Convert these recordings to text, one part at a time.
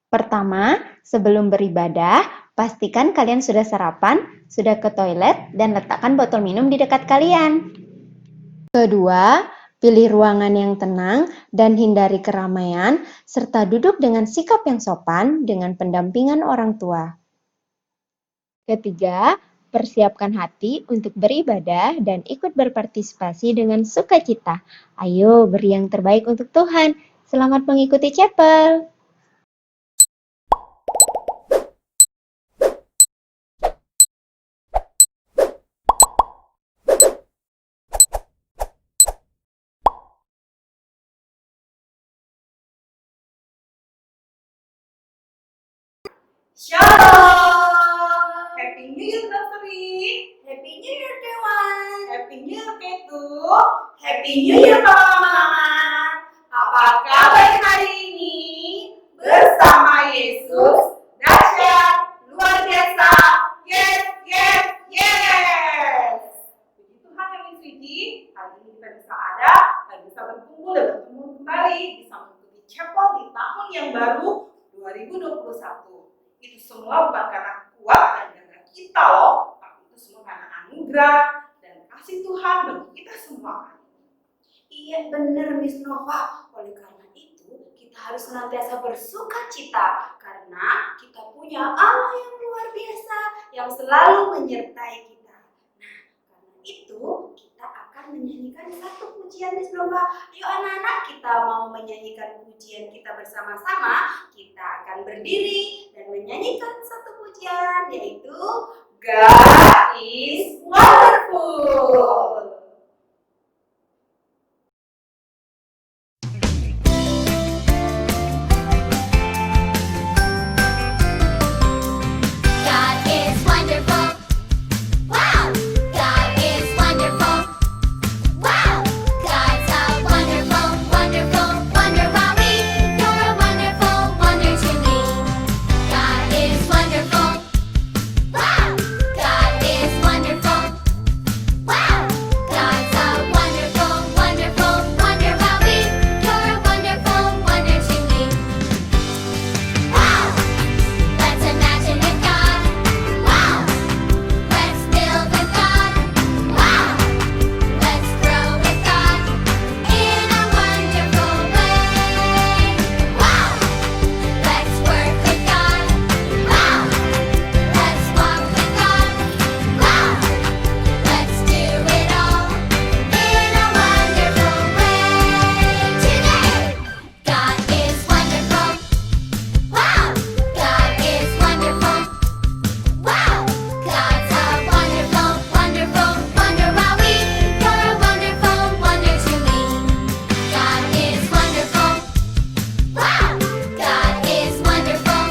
Pertama, sebelum beribadah, pastikan kalian sudah sarapan, sudah ke toilet, dan letakkan botol minum di dekat kalian. Kedua, pilih ruangan yang tenang dan hindari keramaian, serta duduk dengan sikap yang sopan dengan pendampingan orang tua. Ketiga, persiapkan hati untuk beribadah dan ikut berpartisipasi dengan sukacita. Ayo, beri yang terbaik untuk Tuhan. Selamat mengikuti chapel. Shalom! Happy New Year, Dr. Happy New Year, Dewan! Happy New Year, Ketu! Happy New Year, Mama-Mama! Apa kabar hari ini? Bersama Yesus, dahsyat, luar biasa, yes, yes, yes! Puji Tuhan yang suci, hari ini kita bisa ada, dan bisa berkumpul dan bertemu kembali, bisa mengikuti chapel di tahun yang baru 2021. Itu semua bukan karena kuat dan karena kita loh, tapi itu semua karena anugerah dan kasih Tuhan bagi kita semua. Iya benar Miss Nova, oleh karena itu kita harus senantiasa bersuka cita karena kita punya Allah yang luar biasa yang selalu menyertai kita. Nah, karena itu kita akan menyanyikan satu pujian Miss Nova. Ayo anak-anak, kita mau menyanyikan pujian kita bersama-sama. Kita akan berdiri dan menyanyikan satu pujian, yaitu God is wonderful. God is wonderful. Wow! God is wonderful. Wow! God's a wonderful, wonderful, wonder mommy. You're a wonderful wonder to me. God is wonderful. Wow! God is wonderful. Wow! God's a wonderful, wonderful, wonder mommy. You're a wonderful wonder to me. Wow! Let's imagine with God. Wow! Let's build with God. Wow! Let's grow with God in a wonderful way. Wow! Let's work with God. Wow! Let's walk with God. Wow! Let's do it all in a wonderful way today. God is wonderful. Wow! God is wonderful. Wow! God's a wonderful, wonderful, wonder mommy. You're a wonderful wonder to me. God is wonderful. Wow! God is wonderful.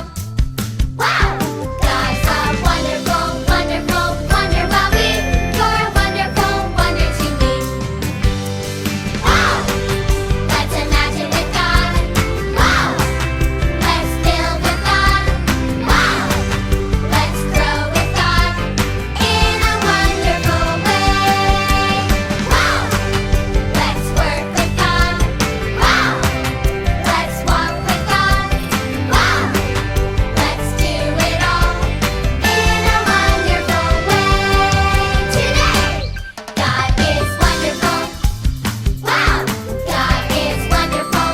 Wow! God's a wonderful, wonderful, wonder mommy. You're a wonderful wonder to me. Wow! Let's imagine with God. Wow! Let's build with God. Wow! Let's grow with God in a wonderful way. Wow! Let's work with God. Wow! Let's walk with God. Wow! Let's do it all in a wonderful way today. God is wonderful. Wow! God is wonderful.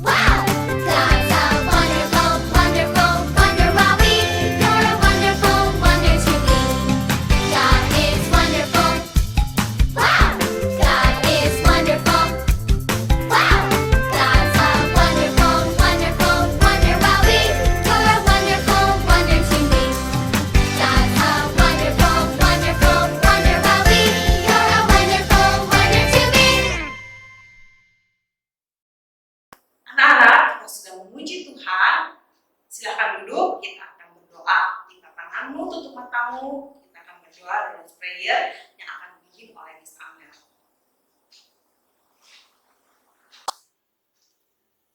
Wow! God's a wonderful, wonderful, wonder mommy. You're a wonderful wonder to me. God is wonderful. Wow! God is wonderful. Wow! God's a wonderful, wonderful, wonder mommy. You're a wonderful wonder to me. God's a wonderful, wonderful, wonder mommy. You're a wonderful wonder to me. Anak-anak, kita sudah memuji Tuhan. Silahkan duduk, kita akan berdoa. Lipat tanganmu, tutup matamu. Kita akan berdoa dengan prayer yang akan dipimpin oleh Miss Amel.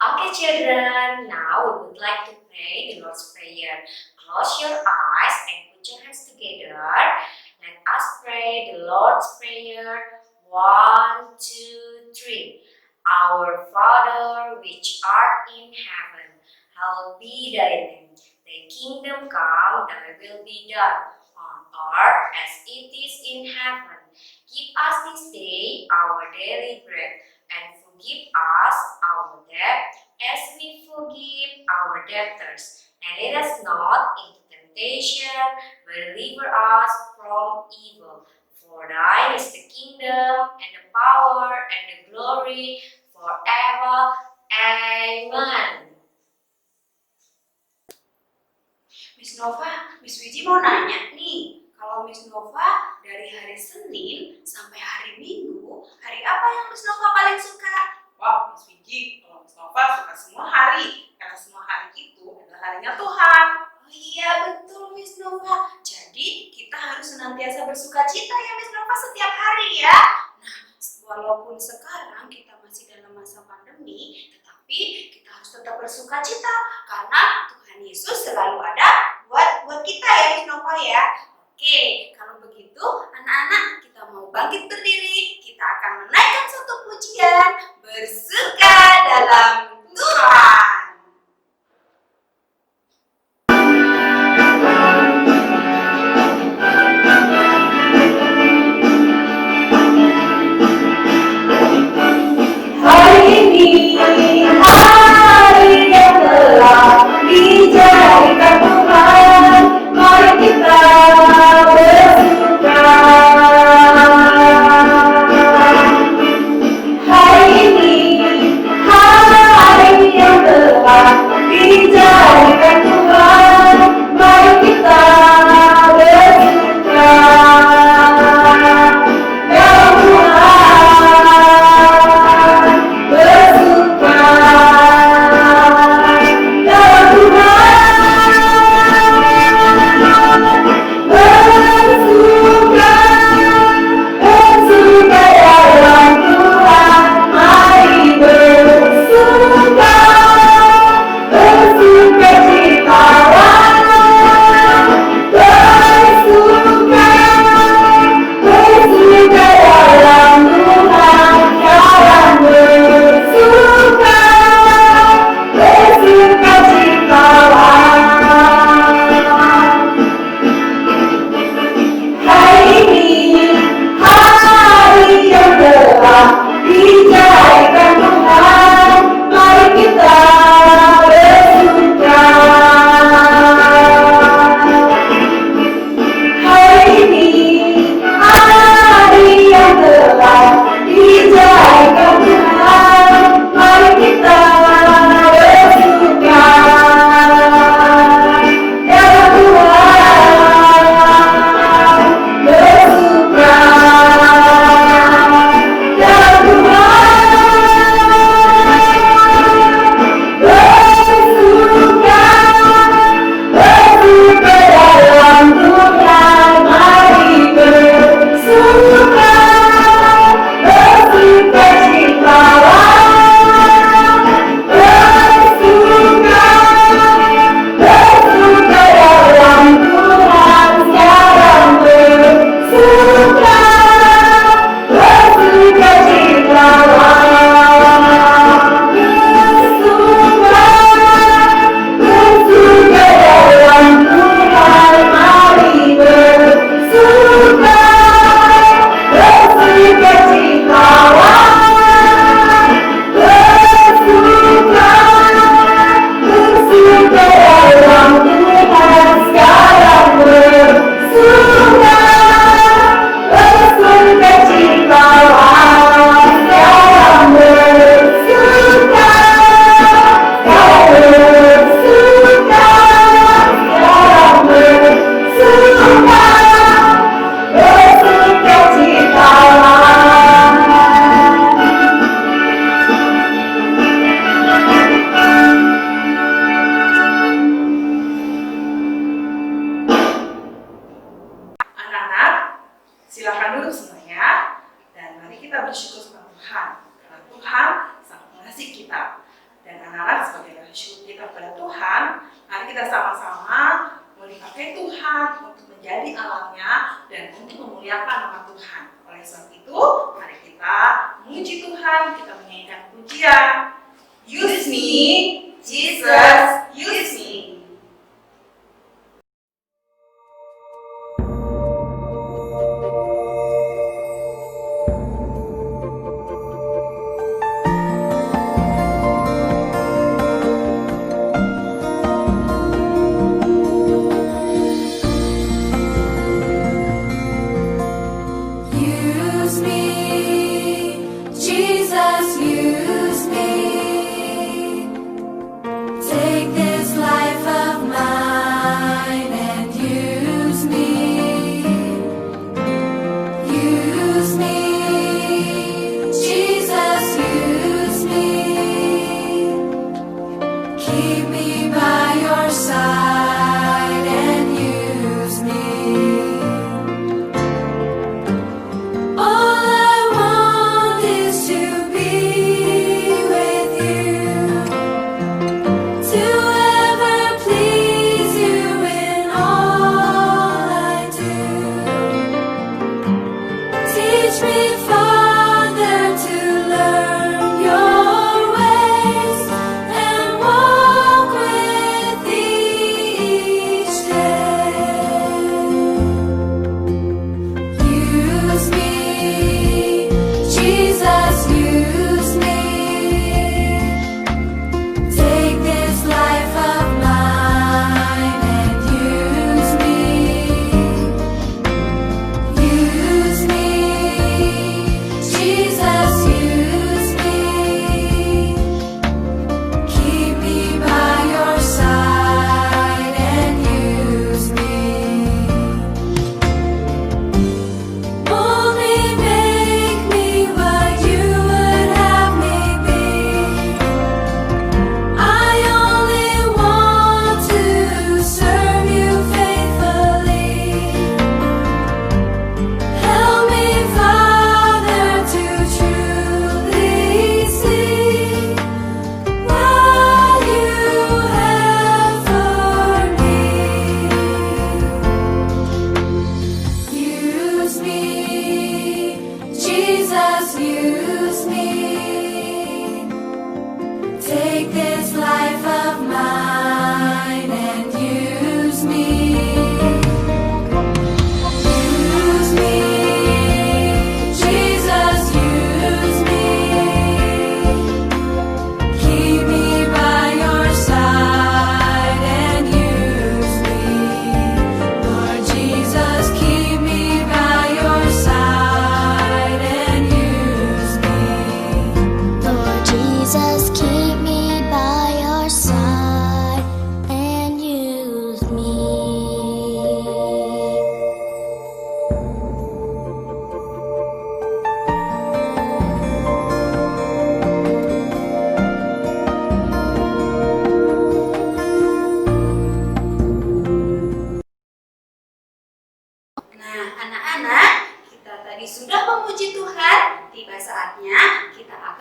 Okay, children, now we would like to pray the Lord's Prayer. Close your eyes and put your hands together. Let us pray the Lord's Prayer. 1, 2, 3. Our Father, which art in heaven, hallowed be thy name. Thy kingdom come, thy will be done, on earth as it is in heaven. Give us this day our daily bread, and forgive us our debt as we forgive our debtors. And lead us not into temptation, but deliver us from evil. For thine is the kingdom, and the power, and the glory, forever. Amen. Miss Nova, Miss Wiji mau nanya nih, kalau Miss Nova dari hari Senin sampai hari Minggu, hari apa yang Miss Nova paling suka? Wow, Miss Wiji, kalau Miss Nova suka semua hari, karena semua hari itu adalah harinya Tuhan. Oh iya betul Miss Nova, jadi kita harus senantiasa bersuka cita ya Miss Nova setiap hari ya. Nah, walaupun sekarang kita masih dalam masa pandemi, tetapi kita harus tetap bersuka cita karena Tuhan Yesus selalu ada buat kita ya Miss Nova ya. Oke, kalau begitu anak-anak kita mau bangkit berdiri, kita akan menaikkan satu pujian bersuka dalam Tuhan. Hari ini hari yang telah dijadikan Tuhan, mari kita bersuka. Hari ini hari yang telah dijadikan Tuhan, mari kita bersuka. Dalam Tuhan bersuka, dalam Tuhan bersuka, bersuka dalam Tuhan, mari bersuka, bersuka citalah, bersuka, bersuka dalam Tuhan, sekarang bersuka, bersuka citalah. Hari ini hari yang telah dijadikan Tuhan, mari kita bersuka. Hari ini hari yang telah dijadikan Tuhan, mari kita bersuka. Dalam Tuhan bersuka, dalam Tuhan bersuka, bersuka dalam Tuhan, mari bersuka, bersuka citalah, bersuka, bersuka dalam Tuhan, sekarang bersuka, bersuka citalah, bersuka, bersuka dalam Tuhan, mari bersuka, bersuka citalah, bersuka, bersuka dalam Tuhan, sekarang bersuka, bersuka citalah, sekarang bersuka, sekarang bersuka, sekarang bersuka, bersuka citalah. Anak-anak, silakan duduk semuanya, dan mari kita bersyukur sama Tuhan, karena Tuhan sangat mengasihi kita. Dan anak-anak, sebagai rasa syukur kita kepada Tuhan, mari kita sama-sama mau dipakai Tuhan untuk menjadi alatnya dan untuk memuliakan nama Tuhan. Oleh sebab itu, mari kita memuji Tuhan, kita menyanyikan pujian. Use me, Jesus,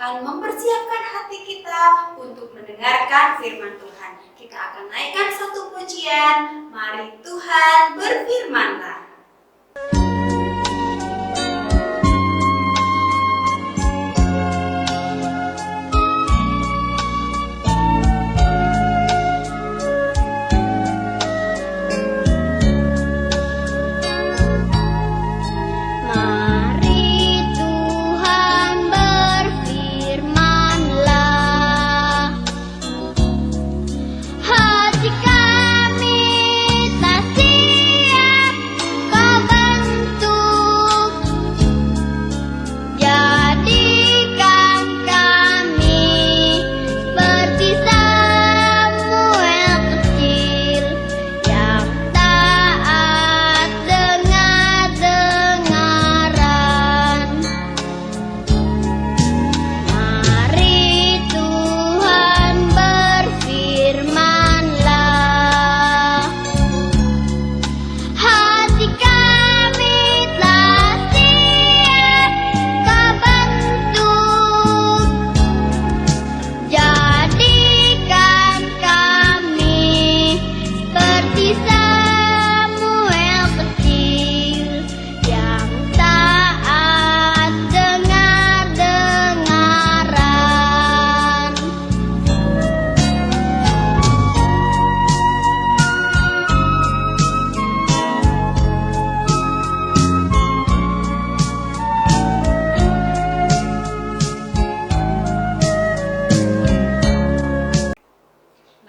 akan mempersiapkan hati kita untuk mendengarkan firman Tuhan. Kita akan naikkan satu pujian. Mari Tuhan berfirman-Lah. Mari Tuhan berfirman-Lah, hati kami tak siap Kau bentuk, jadikan kami seperti Samuel kecil yang taat dengar-dengaran. Mari Tuhan berfirman-Lah, hati kami telah siap Kau bentuk, jadikan kami seperti Samuel kecil yang taat dengar-dengaran.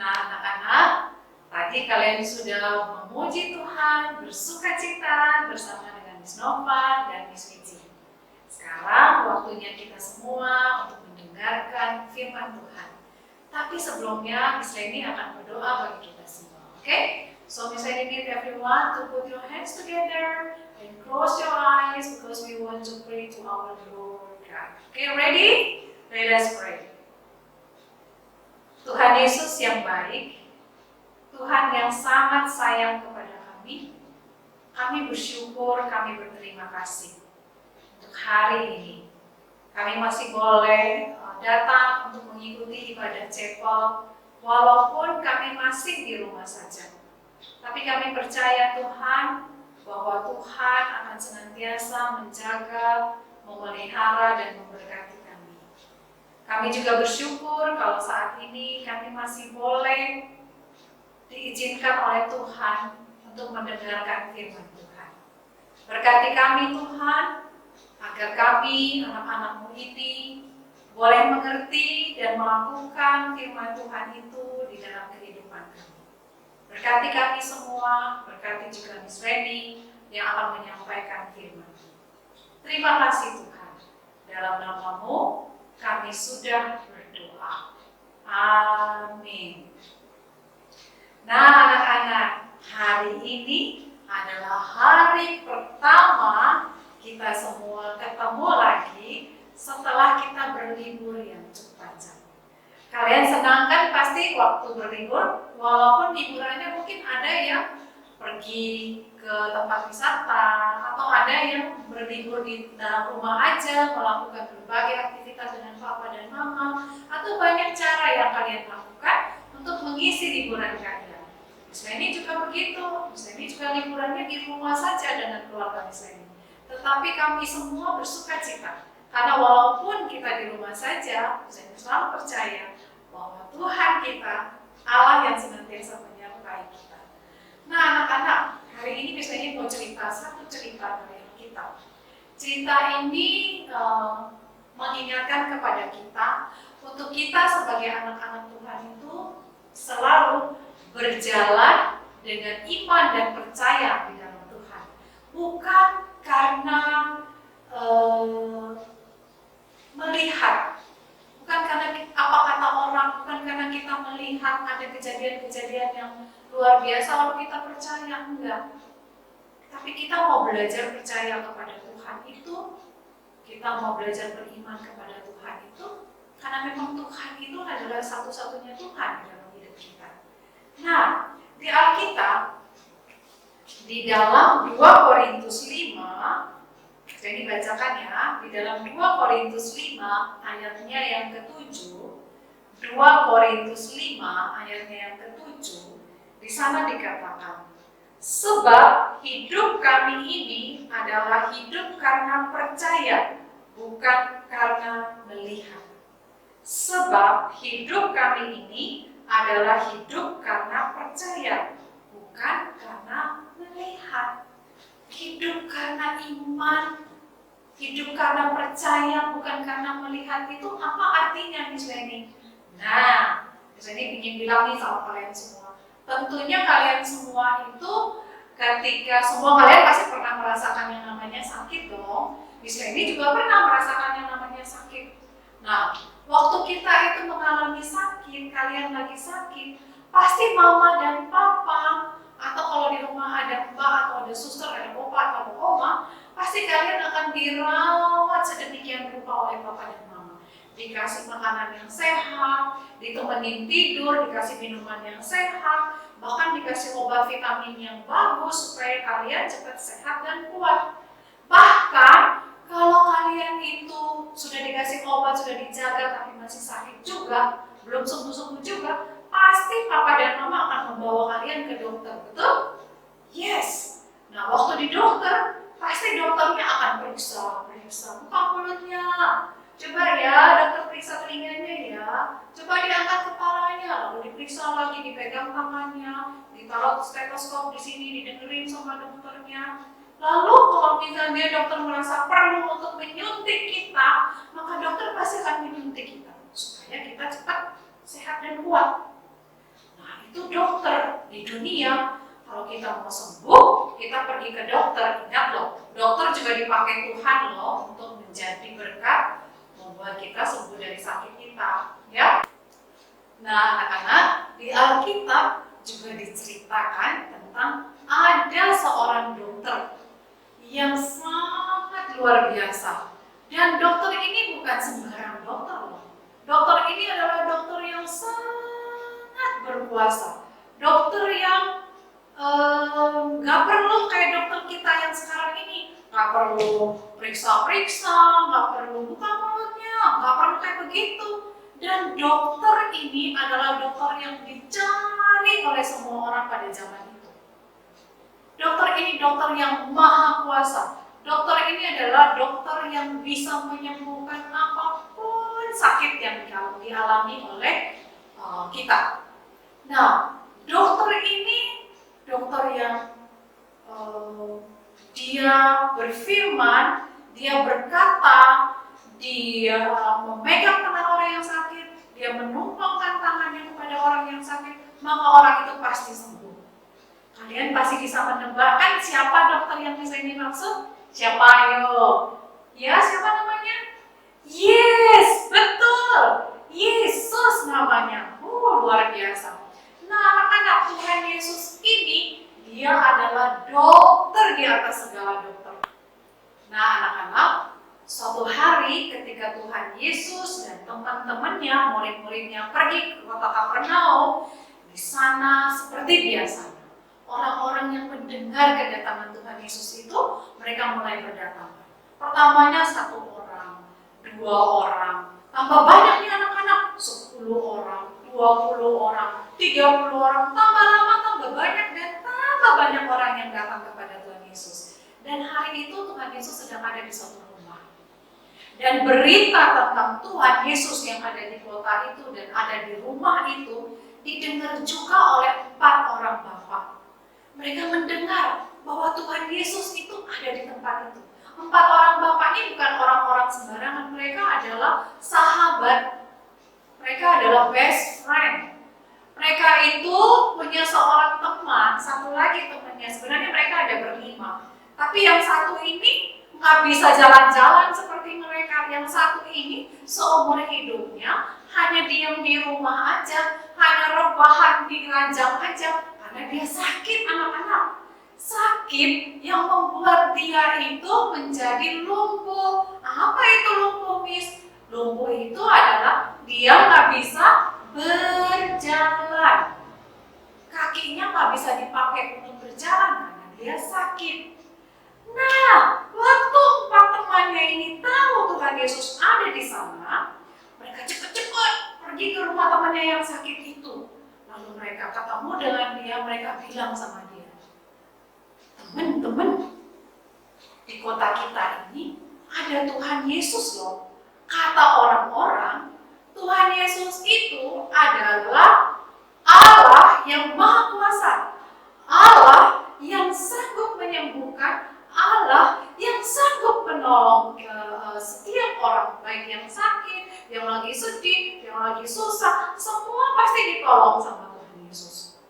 Nah, anak-anak, tadi kalian sudah memuji Tuhan, bersuka cita bersama dengan Miss Nova dan Miss Mici. Sekarang waktunya kita semua untuk mendengarkan firman Tuhan. Tapi sebelumnya Miss Leni akan berdoa bagi kita semua. Oke? So Miss Leni need everyone to put your hands together and close your eyes because we want to pray to our Lord God. Okay, ready? Let us pray. Tuhan Yesus yang baik, Tuhan yang sangat sayang kepada kami bersyukur, kami berterima kasih untuk hari ini. Kami masih boleh datang untuk mengikuti ibadah chapel, walaupun kami masih di rumah saja. Tapi kami percaya Tuhan, bahwa Tuhan akan senantiasa menjaga, memelihara, dan memberkati kami. Kami juga bersyukur kalau saat ini kami masih boleh diizinkan oleh Tuhan untuk mendengarkan firman Tuhan. Berkati kami Tuhan, agar kami, anak-anak-Mu ini, boleh mengerti dan melakukan firman Tuhan itu di dalam kehidupan kami. Berkati kami semua, berkati juga Miss Leni yang akan menyampaikan firman. Terima kasih Tuhan. Dalam nama-Mu kami sudah berdoa. Amin. Nah anak-anak, hari ini adalah hari pertama kita semua ketemu lagi setelah kita berlibur yang cukup panjang. Kalian senang kan pasti waktu berlibur, walaupun liburannya mungkin ada yang pergi ke tempat wisata, atau ada yang berlibur di dalam rumah aja, melakukan berbagai aktivitas dengan papa dan mama, atau banyak cara yang kalian lakukan untuk mengisi liburan kalian. Miss Leni juga begitu, Miss Leni juga liburannya di rumah saja dengan keluarga Miss Leni. Tetapi kami semua bersuka cita, karena walaupun kita di rumah saja, Miss Leni selalu percaya bahwa Tuhan kita, Allah yang senantiasa menyertai kita. Nah anak-anak, hari ini Miss Leni mau cerita satu cerita dari kita. Cerita ini mengingatkan kepada kita, untuk kita sebagai anak-anak Tuhan itu selalu berjalan dengan iman dan percaya di dalam Tuhan. Bukan karena melihat, bukan karena apa kata orang, bukan karena kita melihat ada kejadian-kejadian yang luar biasa lalu kita percaya, enggak. Tapi kita mau belajar percaya kepada Tuhan itu, kita mau belajar beriman kepada Tuhan itu, karena memang Tuhan itu adalah satu-satunya Tuhan dalam hidup kita. Nah, di Alkitab, di dalam 2 Korintus 5, Jadi bacakan ya, di dalam 2 Korintus 5 ayatnya yang ke-7, 2 Korintus 5 ayatnya yang ke-7, di sana dikatakan, sebab hidup kami ini adalah hidup karena percaya, bukan karena melihat. Sebab hidup kami ini adalah hidup karena percaya, bukan karena melihat. Hidup karena iman, hidup karena percaya, bukan karena melihat, itu apa artinya Miss Leni? Nah, Miss Leni ingin bilang nih sama kalian semua. Tentunya kalian semua itu ketika semua kalian pasti pernah merasakan yang namanya sakit dong. Miss Leni juga pernah merasakan yang namanya sakit. Nah, waktu kita itu mengalami sakit, kalian lagi sakit, pasti mama dan papa, atau kalau di rumah ada mbak atau ada suster, ada opa atau oma, pasti kalian akan dirawat sedemikian rupa oleh papa dan mama. Dikasih makanan yang sehat, ditemenin tidur, dikasih minuman yang sehat, bahkan dikasih obat vitamin yang bagus supaya kalian cepat sehat dan kuat. Bahkan kalau kalian itu sudah dikasih obat, sudah dijaga tapi masih sakit juga, belum sembuh-sembuh juga, pasti papa dan mama akan membawa kalian ke dokter, betul? Yes. Nah, waktu di dokter, pasti dokternya akan periksa muka mulutnya. Coba ya, dokter periksa telinganya ya. Coba diangkat kepalanya, lalu diperiksa lagi, dipegang tangannya, ditaruh stetoskop di sini, didengerin sama dokternya. Lalu kalau misalnya dokter merasa perlu untuk menyuntik kita, maka dokter pasti akan menyuntik kita supaya kita cepat sehat dan kuat. Nah, itu dokter di dunia. Kalau kita mau sembuh, kita pergi ke dokter. Ingat loh, dokter juga dipakai Tuhan loh untuk menjadi berkat, membuat kita sembuh dari sakit kita, ya. Nah, anak-anak, di Alkitab juga diceritakan tentang ada seorang dokter yang sangat luar biasa. Dan dokter ini bukan sembarang dokter loh. Dokter ini adalah dokter yang sangat berkuasa. Dokter yang gak perlu kayak dokter kita yang sekarang ini. Gak perlu periksa-periksa, gak perlu buka mulutnya, gak perlu kayak begitu. Dan dokter ini adalah dokter yang dicari oleh semua orang pada zaman itu. Dokter ini dokter yang maha kuasa. Dokter ini adalah dokter yang bisa menyembuhkan apapun sakit yang dialami oleh kita. Nah, dokter ini dokter yang dia berfirman, dia berkata, dia memegang tangan orang yang sakit, dia menumpangkan tangannya kepada orang yang sakit, maka orang itu pasti sembuh. Kalian pasti bisa menebakkan siapa dokter yang bisa ini maksud? Siapa ayo? Ya, siapa namanya? Yes, betul. Yesus namanya. Luar biasa. Nah, anak-anak, Tuhan Yesus ini, dia adalah dokter di atas segala dokter. Nah, anak-anak, suatu hari ketika Tuhan Yesus dan teman-temannya, murid-muridnya pergi ke kota Kapernaum, di sana seperti biasanya, orang-orang yang mendengar kedatangan Tuhan Yesus itu, mereka mulai berdatangan. Pertamanya 1 orang, 2 orang, tambah banyaknya anak-anak, 10 orang, 20 orang, 30 orang, tambah lama tambah banyak dan tambah banyak orang yang datang kepada Tuhan Yesus. Dan hari itu Tuhan Yesus sedang ada di suatu rumah. Dan berita tentang Tuhan Yesus yang ada di kota itu dan ada di rumah itu didengar juga oleh 4 orang bapak. Mereka mendengar bahwa Tuhan Yesus itu ada di tempat itu. 4 orang bapak ini bukan orang-orang sembarangan, mereka adalah sahabat. Mereka adalah best friend. Mereka itu punya seorang teman, satu lagi temannya. Sebenarnya mereka ada berlima. Tapi yang satu ini nggak bisa jalan-jalan seperti mereka. Yang satu ini seumur hidupnya hanya diam di rumah aja, hanya rebahan di ranjang aja, karena dia sakit anak-anak. Sakit yang membuat dia itu menjadi lumpuh. Apa itu lumpuh, Miss? Lumpuh itu adalah dia nggak bisa berjalan. Kakinya nggak bisa dipakai untuk berjalan karena dia sakit. Nah, waktu 4 sakit itu. Lalu mereka ketemu dengan dia, mereka bilang sama dia, teman-teman, di kota kita ini ada Tuhan Yesus loh. Kata orang-orang, Tuhan Yesus itu adalah Allah yang Maha Kuasa, Allah yang sanggup menyembuhkan, Allah yang sanggup menolong setiap orang, baik yang sakit, yang lagi sedih, yang lagi susah, semua pasti ditolong sama Tuhan Yesus.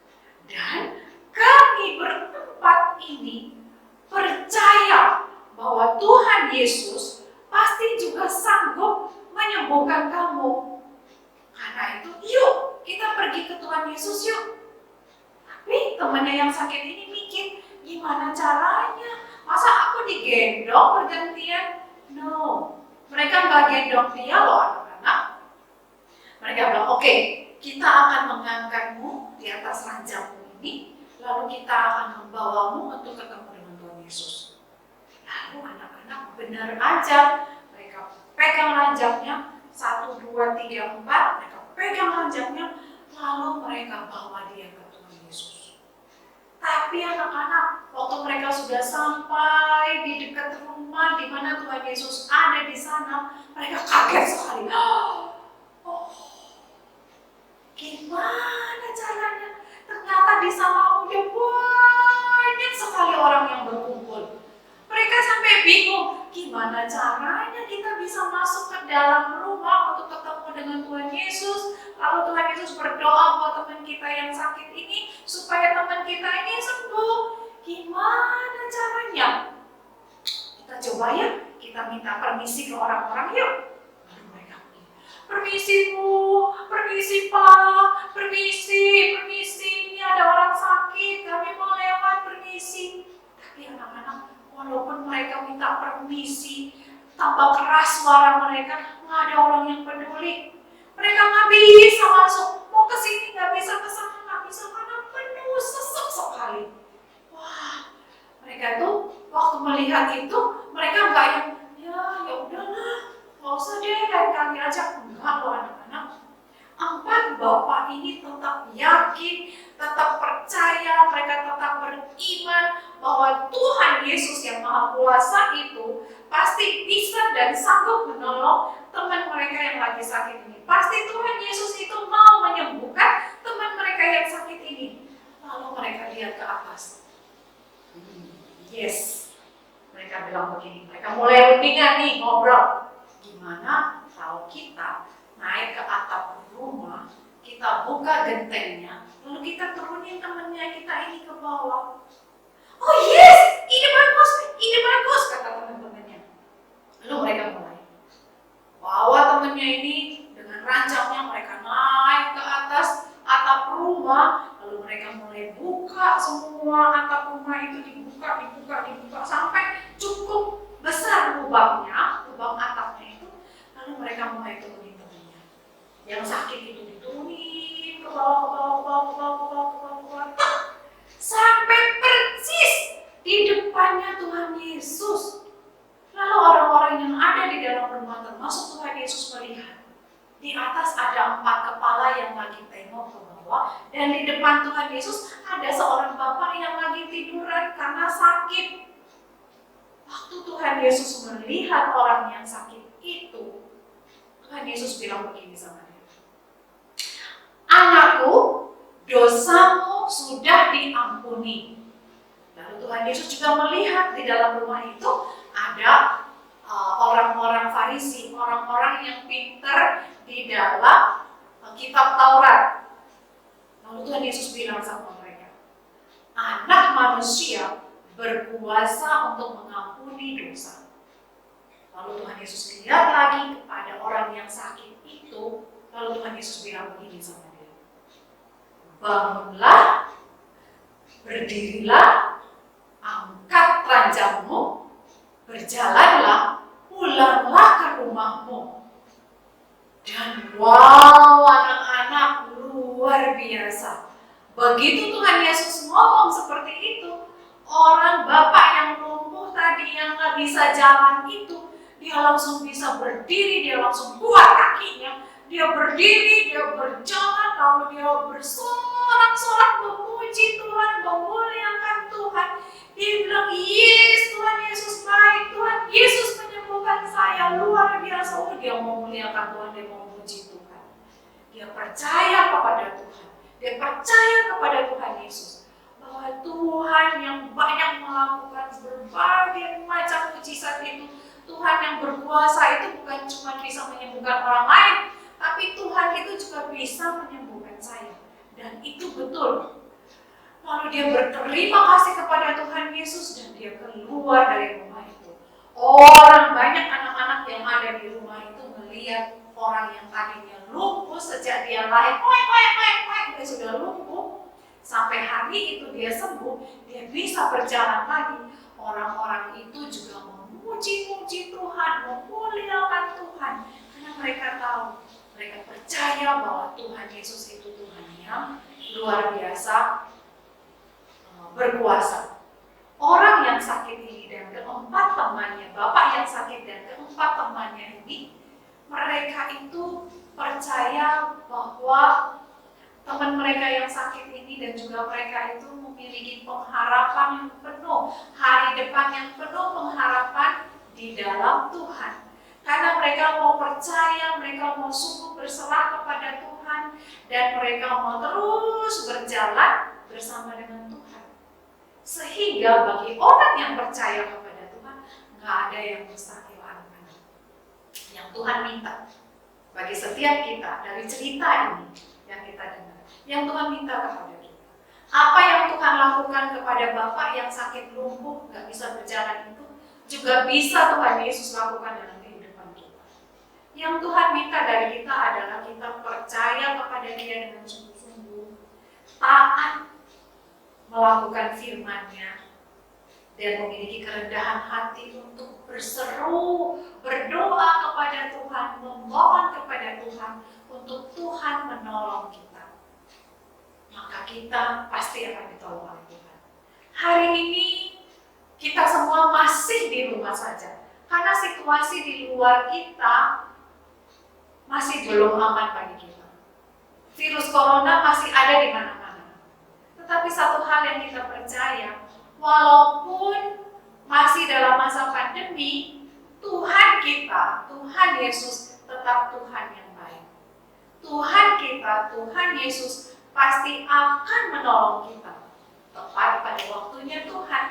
Dan kami bertempat ini percaya bahwa Tuhan Yesus pasti juga sanggup menyembuhkan kamu. Karena itu, yuk kita pergi ke Tuhan Yesus yuk. Tapi temannya yang sakit ini mikir, gimana caranya? Masa aku digendong bergantian? No, mereka nggak gendong dia loh anak-anak. Mereka bilang, oke, kita akan mengangkatmu di atas ranjangmu ini, lalu kita akan membawamu untuk ketemu dengan Tuhan Yesus. Lalu anak-anak benar aja, mereka pegang ranjangnya, 1, 2, 3, 4, mereka pegang ranjangnya, lalu mereka bawa dia ke Tuhan Yesus. Tapi anak-anak, waktu mereka sudah sampai di dekat rumah di mana Tuhan Yesus ada di sana, mereka kaget sekali. Oh, gimana caranya? Ternyata di sana udah banyak sekali orang yang berkumpul. Mereka sampai bingung, gimana caranya kita bisa masuk ke dalam rumah untuk ketemu dengan Tuhan Yesus. Lalu Tuhan Yesus berdoa buat teman kita yang sakit ini, supaya teman kita ini sembuh. Gimana caranya? Kita coba ya, kita minta permisi ke orang-orang yuk. Lalu mereka permisi Bu, permisi Pak, permisi, ini ada orang sakit, kami mau lewat, permisi. Tapi anak-anak, walaupun mereka minta permisi, tambah keras suara mereka, nggak ada orang yang peduli. Mereka nggak bisa masuk, mau ke sini nggak bisa, ke sana nggak bisa, karena penuh sesak sekali. Wah, mereka tuh waktu melihat itu, mereka nggak yang, ya udahlah, nggak usah deh, lain kali aja. Enggak loh anak-anak. 4 bapak ini tetap yakin, tetap percaya, mereka tetap beriman bahwa Tuhan Yesus yang Maha Kuasa itu pasti bisa dan sanggup menolong teman mereka yang lagi sakit ini. Pasti Tuhan Yesus itu mau menyembuhkan teman mereka yang sakit ini. Lalu mereka lihat ke atas. Yes, mereka bilang begini, mereka mulai rundingan nih, ngobrol. Gimana kalau kita naik ke atap rumah, kita buka gentengnya, lalu kita turunin temennya kita ini ke bawah. Oh yes, ide bagus, kata teman-temannya. Lalu mereka mulai bawa temennya ini dengan ranjangnya, mereka naik ke atas atap rumah, lalu mereka mulai buka semua atap rumah itu, dibuka sampai cukup besar lubangnya, lubang atapnya itu, lalu mereka mulai turunin temennya. Yang sakit itu diturunin ke bawah, sampai persis di depannya Tuhan Yesus. Lalu orang-orang yang ada di dalam rumah, termasuk Tuhan Yesus, melihat di atas ada 4 kepala yang lagi tengok ke bawah, dan di depan Tuhan Yesus ada seorang bapak yang lagi tiduran karena sakit. Waktu Tuhan Yesus melihat orang yang sakit itu, Tuhan Yesus bilang begini sama dia, anakku, dosamu sudah diampuni. Lalu Tuhan Yesus juga melihat di dalam rumah itu ada orang-orang Farisi, orang-orang yang pintar di dalam kitab Taurat. Lalu Tuhan Yesus bilang sama mereka, anak manusia berkuasa untuk mengampuni dosa. Lalu Tuhan Yesus lihat lagi kepada orang yang sakit itu, lalu Tuhan Yesus bilang begini sama dia, bangunlah, berdirilah, angkat ranjangmu, berjalanlah, pulanglah ke rumahmu. Dan wow, anak-anak, luar biasa. Begitu Tuhan Yesus ngomong seperti itu, orang bapak yang lumpuh tadi yang gak bisa jalan itu, dia langsung bisa berdiri, dia langsung kuat kakinya, dia berdiri, dia berjalan, lalu dia bersorak-sorak memuji Tuhan, memuliakan Tuhan. Dia bilang, yes, Tuhan Yesus baik, Tuhan Yesus menyembuhkan saya, luar biasa. Oh, dia memuliakan Tuhan, dia memuji Tuhan. Dia percaya kepada Tuhan, dia percaya kepada Tuhan Yesus, bahwa Tuhan yang banyak melakukan berbagai macam mujizat itu, Tuhan yang berkuasa itu bukan cuma bisa menyembuhkan orang lain, tapi Tuhan itu juga bisa menyembuhkan saya. Dan itu betul. Lalu dia berterima kasih kepada Tuhan Yesus dan dia keluar dari rumah itu. Orang banyak anak-anak yang ada di rumah itu melihat orang yang tadinya lumpuh sejak dia lahir, dia sudah lumpuh. Sampai hari itu dia sembuh, dia bisa berjalan lagi. Orang-orang itu juga memuji-muji Tuhan, memuliakan Tuhan. Karena mereka tahu, mereka percaya bahwa Tuhan Yesus itu Tuhan yang luar biasa berkuasa. Orang yang sakit ini dan keempat temannya, bapak yang sakit dan keempat temannya ini, mereka itu percaya bahwa teman mereka yang sakit ini dan juga mereka itu memiliki pengharapan yang penuh, hari depan yang penuh pengharapan di dalam Tuhan. Karena mereka mau percaya, mereka mau sungguh berserah kepada Tuhan, dan mereka mau terus berjalan bersama dengan Tuhan. Sehingga bagi orang yang percaya kepada Tuhan, nggak ada yang mustahil anak-anak. Yang Tuhan minta bagi setiap kita dari cerita ini yang kita dengar, yang Tuhan minta kepada kita. Apa yang Tuhan lakukan kepada bapak yang sakit lumpuh, nggak bisa berjalan itu, juga bisa Tuhan Yesus lakukan dalam kehidupan kita. Yang Tuhan minta dari kita adalah kita percaya kepada Dia dengan sungguh-sungguh, taat melakukan firman-Nya, dan memiliki kerendahan hati untuk berseru, berdoa kepada Tuhan, memohon kepada Tuhan untuk Tuhan menolong kita. Maka kita pasti akan ditolong oleh Tuhan. Hari ini kita semua masih di rumah saja, karena situasi di luar kita masih belum aman bagi kita. Virus corona masih ada di mana-mana. Tetapi satu hal yang kita percaya, walaupun masih dalam masa pandemi, Tuhan kita, Tuhan Yesus tetap Tuhan yang baik. Tuhan kita, Tuhan Yesus pasti akan menolong kita tepat pada waktunya Tuhan.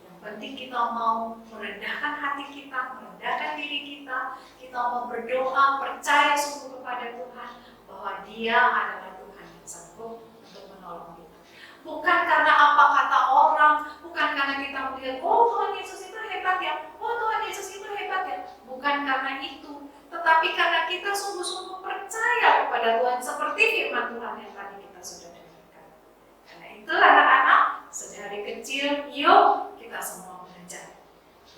Yang penting kita mau merendahkan hati kita, merendahkan diri kita, kita mau berdoa, percaya sungguh kepada Tuhan bahwa Dia adalah Tuhan yang sanggup untuk menolong kita. Bukan karena apa kata orang, bukan karena kita melihat, oh Tuhan Yesus itu hebat ya, oh Tuhan Yesus itu hebat ya. Bukan karena itu, tetapi karena kita sungguh-sungguh percaya kepada Tuhan seperti firman Tuhan yang tadi kita sudah dengarkan. Karena itulah anak-anak, sedari kecil, yuk kita semua belajar.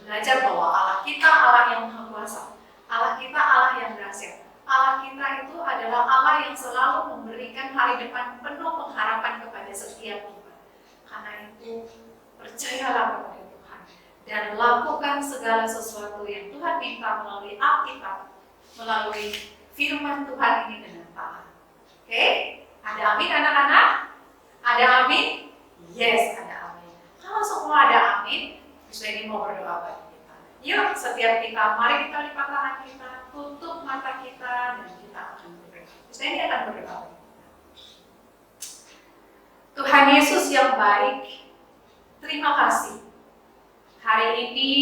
Belajar bahwa Allah kita Allah yang Maha Kuasa, Allah kita Allah yang dahsyat. Allah kita itu adalah Allah yang selalu memberikan hari depan penuh pengharapan kepada setiap kita. Karena itu, percayalah kepada Tuhan dan lakukan segala sesuatu yang Tuhan minta melalui Alkitab, melalui firman Tuhan ini dengan taat. Oke? Ada amin anak-anak? Ada amin? Yes, ada amin. Kalau semua ada amin, saya ini mau berdoa bagi kita. Yuk, setiap kita, mari kita lipat tangan kita, tutup mata kita, dan kita akan berdoa. Saya ini akan berdoa. Tuhan Yesus yang baik, terima kasih. Hari ini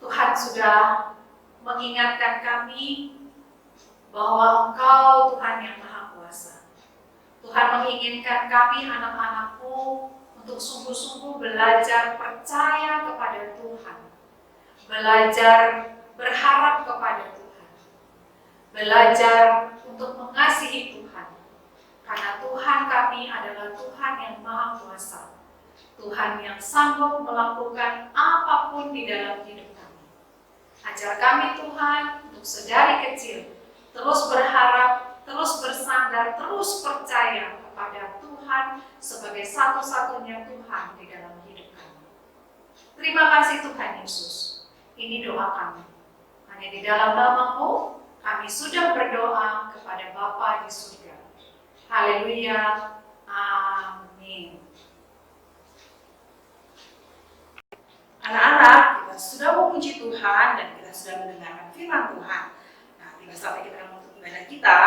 Tuhan sudah mengingatkan kami bahwa Engkau Tuhan yang Maha Kuasa. Tuhan menginginkan kami anak-anak-Mu untuk sungguh-sungguh belajar percaya kepada Tuhan. Belajar berharap kepada Tuhan. Belajar untuk mengasihi Tuhan. Karena Tuhan kami adalah Tuhan yang Maha Kuasa. Tuhan yang sanggup melakukan apapun di dalam hidup kami. Ajar kami Tuhan untuk sedari kecil terus berharap, terus bersandar, terus percaya kepada Tuhan sebagai satu-satunya Tuhan di dalam hidup kami. Terima kasih Tuhan Yesus. Ini doa kami. Hanya di dalam nama-Mu kami sudah berdoa kepada Bapa di surga. Haleluya. Amin. Anak-anak, kita sudah memuji Tuhan dan kita sudah mendengarkan firman Tuhan. Nah, tiba sampai kita menutup ibadah kita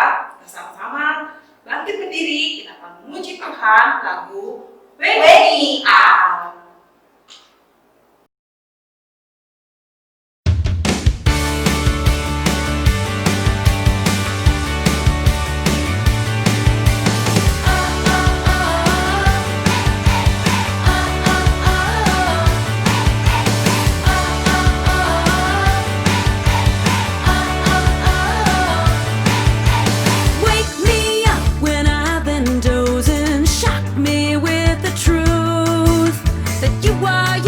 sama-sama bangkit berdiri, kita akan memuji Tuhan lagu Wake Me Up. Wake me up when I've been dozing. Shock me with the truth that you are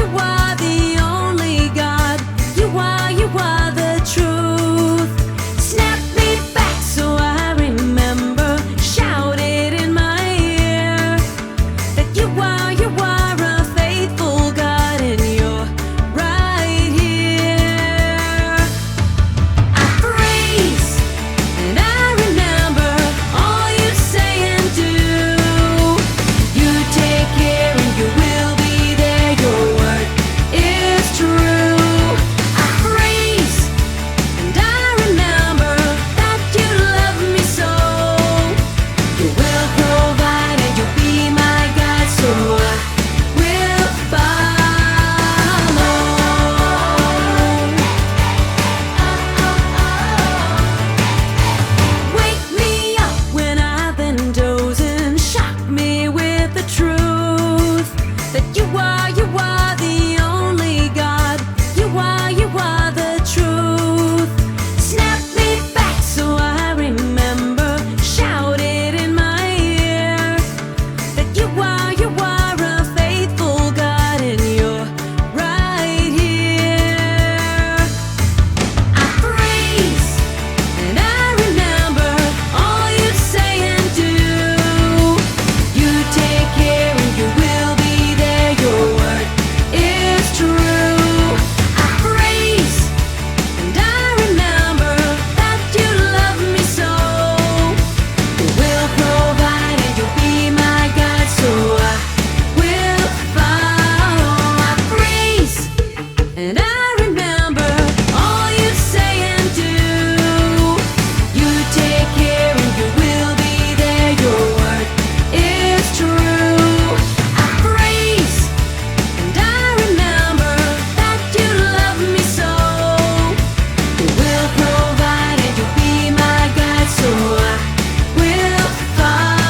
the only God. You are the truth. Snap me back so I remember. Shout it in my ear that you are a faithful God and you're right here. I freeze and I remember all you say and do. You take care and you will be there. Your word is true. I freeze and I remember that you love me so. You will provide and you'll be my God, so I will follow. Wake me up when I've been dozing. Shock me with the truth that you are the only God. You are the truth. Snap me back so I remember. Shout it in my ear that you are a faithful God and you're right here. I freeze and I remember all you say and do. You take care and you will be there. Your word is true. I freeze and I remember that you love me so. You will provide and you'll be my God, so I will follow. I freeze and I remember all you say and do. You take care and you will be there. Your word is true. I freeze and I remember that you love me so. You will provide and you'll be my God, so I will follow.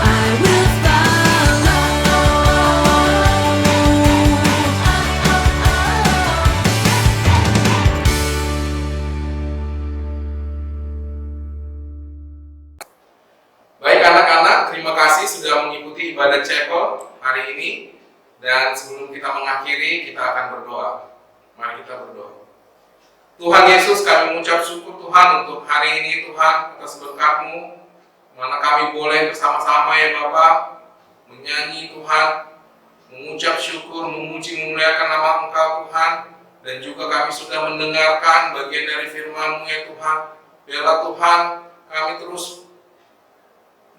I will Baik anak-anak, terima kasih sudah mengikuti ibadah chapel hari ini. Dan sebelum kita mengakhiri, kita akan berdoa. Mari kita berdoa. Tuhan Yesus, kami mengucap syukur Tuhan untuk hari ini Tuhan atas berkat-Mu, mana kami boleh bersama-sama ya Bapa menyanyi Tuhan, mengucap syukur, memuji, memuliakan nama Engkau Tuhan, dan juga kami sudah mendengarkan bagian dari firman-Mu ya Tuhan. Biarlah Tuhan kami terus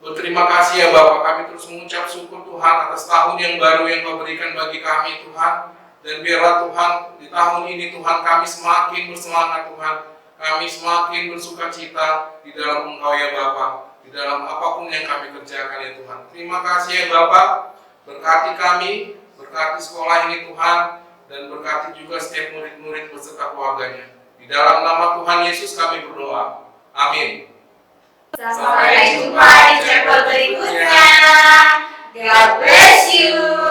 berterima kasih ya Bapak, kami terus mengucap syukur Tuhan atas tahun yang baru yang Kau berikan bagi kami Tuhan. Dan biarlah Tuhan di tahun ini Tuhan kami semakin bersemangat Tuhan, kami semakin bersuka cita di dalam Engkau ya Bapak, di dalam apapun yang kami kerjakan ya Tuhan. Terima kasih ya Bapak, berkati kami, berkati sekolah ini Tuhan, dan berkati juga setiap murid-murid beserta keluarganya. Di dalam nama Tuhan Yesus kami berdoa. Amin. Sampai jumpa di chapel berikutnya. God bless you.